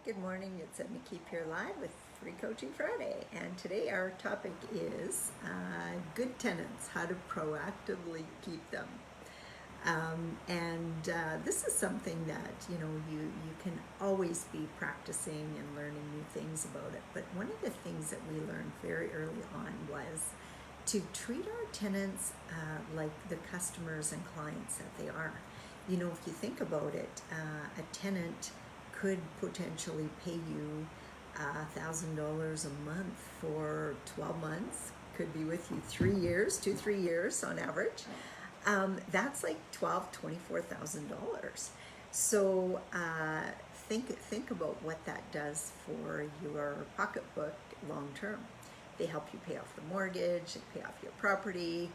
Good morning. It's Edna here live with Free Coaching Friday, and today our topic is good tenants, how to proactively keep them. This is something that you can always be practicing and learning new things about it. But one of the things that we learned very early on was to treat our tenants like the customers and clients that they are. If you think about it, a tenant could potentially pay you $1,000 a month for 12 months, could be with you 3 years, 2-3 years on average. That's like $24,000. So think about what that does for your pocketbook long term. They help you pay off the mortgage, they pay off your property,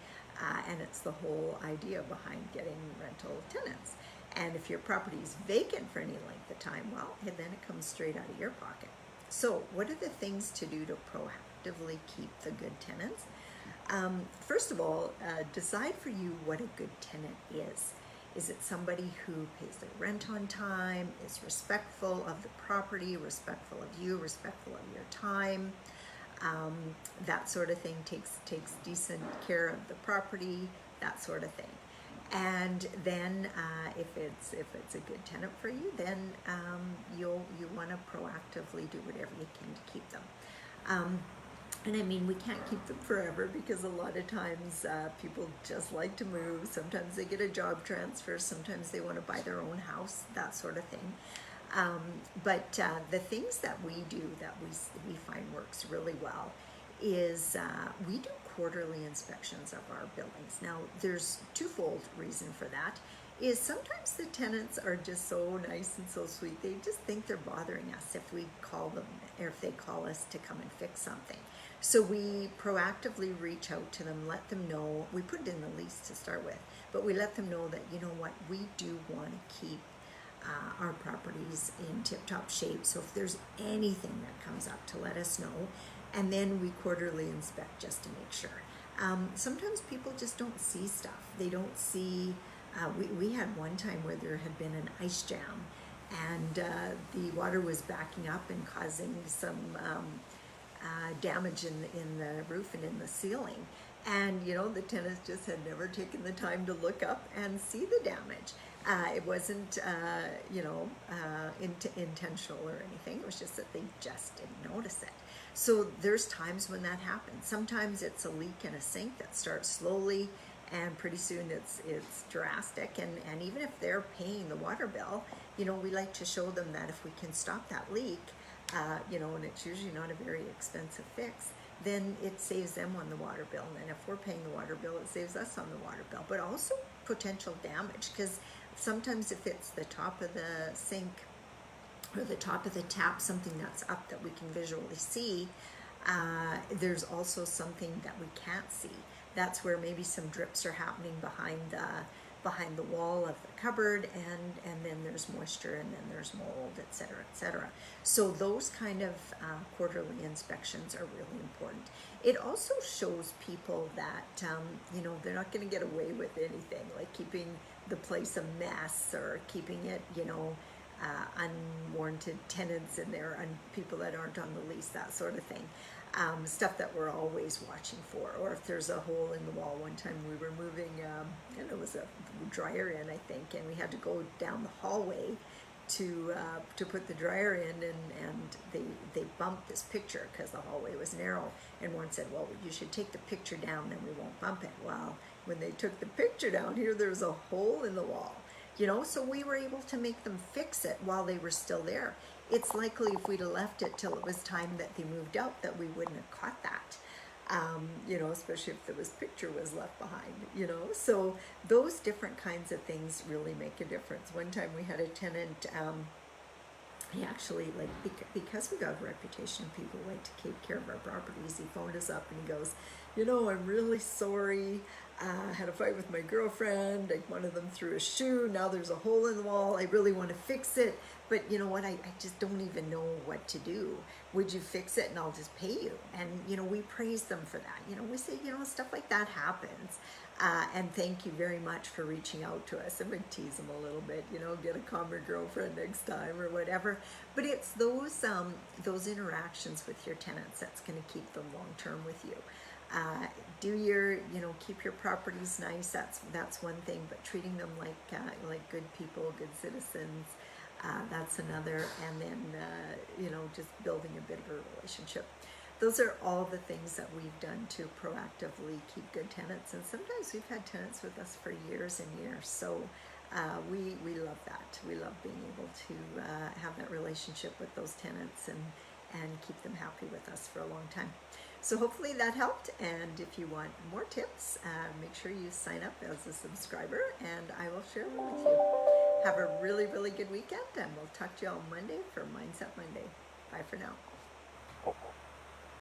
and it's the whole idea behind getting rental tenants. And if your property is vacant for any length of time, well, then it comes straight out of your pocket. So what are the things to do to proactively keep the good tenants? First of all, decide for you what a good tenant is. Is it somebody who pays their rent on time, is respectful of the property, respectful of you, respectful of your time? That sort of thing, takes decent care of the property, that sort of thing. And then if it's a good tenant for you, then you want to proactively do whatever you can to keep them. And I mean, we can't keep them forever because a lot of times people just like to move. Sometimes they get a job transfer, sometimes they want to buy their own house, that sort of thing. But the things that we do that we find works really well is we do quarterly inspections of our buildings. Now, there's twofold reason for that. Is sometimes the tenants are just so nice and so sweet, they just think they're bothering us if we call them, or if they call us to come and fix something. So we proactively reach out to them, let them know, we put it in the lease to start with, but we let them know that, you know what, we do want to keep our properties in tip-top shape. So if there's anything that comes up, to let us know. And then we quarterly inspect just to make sure. Sometimes people just don't see stuff. They don't see, we had one time where there had been an ice jam and the water was backing up and causing some damage in the roof and in the ceiling. And the tenants just had never taken the time to look up and see the damage. It wasn't, intentional or anything. It was just that they just didn't notice it. So there's times when that happens. Sometimes it's a leak in a sink that starts slowly, and pretty soon it's drastic. And even if they're paying the water bill, we like to show them that if we can stop that leak, and it's usually not a very expensive fix, then it saves them on the water bill. And if we're paying the water bill, it saves us on the water bill. But also potential damage, because sometimes if it's the top of the sink or the top of the tap, something that's up that we can visually see, there's also something that we can't see. That's where maybe some drips are happening behind the wall of the cupboard, and then there's moisture, and then there's mold, etc., etc. So those kind of quarterly inspections are really important. It also shows people that they're not going to get away with anything, like keeping the place a mess or keeping it unwarranted tenants in there and people that aren't on the lease, that sort of thing. Stuff that we're always watching for. Or if there's a hole in the wall. One time we were moving, and it was a dryer in, I think, and we had to go down the hallway to put the dryer in, and they bumped this picture because the hallway was narrow, and one said, well, you should take the picture down, then we won't bump it. Well, when they took the picture down, here there's a hole in the wall. So we were able to make them fix it while they were still there. It's likely if we'd have left it till it was time that they moved out that we wouldn't have caught that, especially if the picture was left behind, So those different kinds of things really make a difference. One time we had a tenant, he actually, because we got a reputation, people like to take care of our properties, he phoned us up and he goes, I'm really sorry. had a fight with my girlfriend. Like one of them threw a shoe. Now there's a hole in the wall. I really want to fix it. But you know what? I just don't even know what to do. Would you fix it and I'll just pay you? And, you know, we praise them for that. You know, we say, you know, stuff like that happens. And thank you very much for reaching out to us. And we tease them a little bit, you know, get a calmer girlfriend next time or whatever. But it's those interactions with your tenants that's going to keep them long term with you. Keep your properties nice. That's one thing. But treating them like good people, good citizens, that's another. And then just building a bit of a relationship. Those are all the things that we've done to proactively keep good tenants. And sometimes we've had tenants with us for years and years. So we love that. We love being able to have that relationship with those tenants and keep them happy with us for a long time. So hopefully that helped. And if you want more tips, make sure you sign up as a subscriber and I will share them with you. Have a really, really good weekend and we'll talk to you on Monday for Mindset Monday. Bye for now.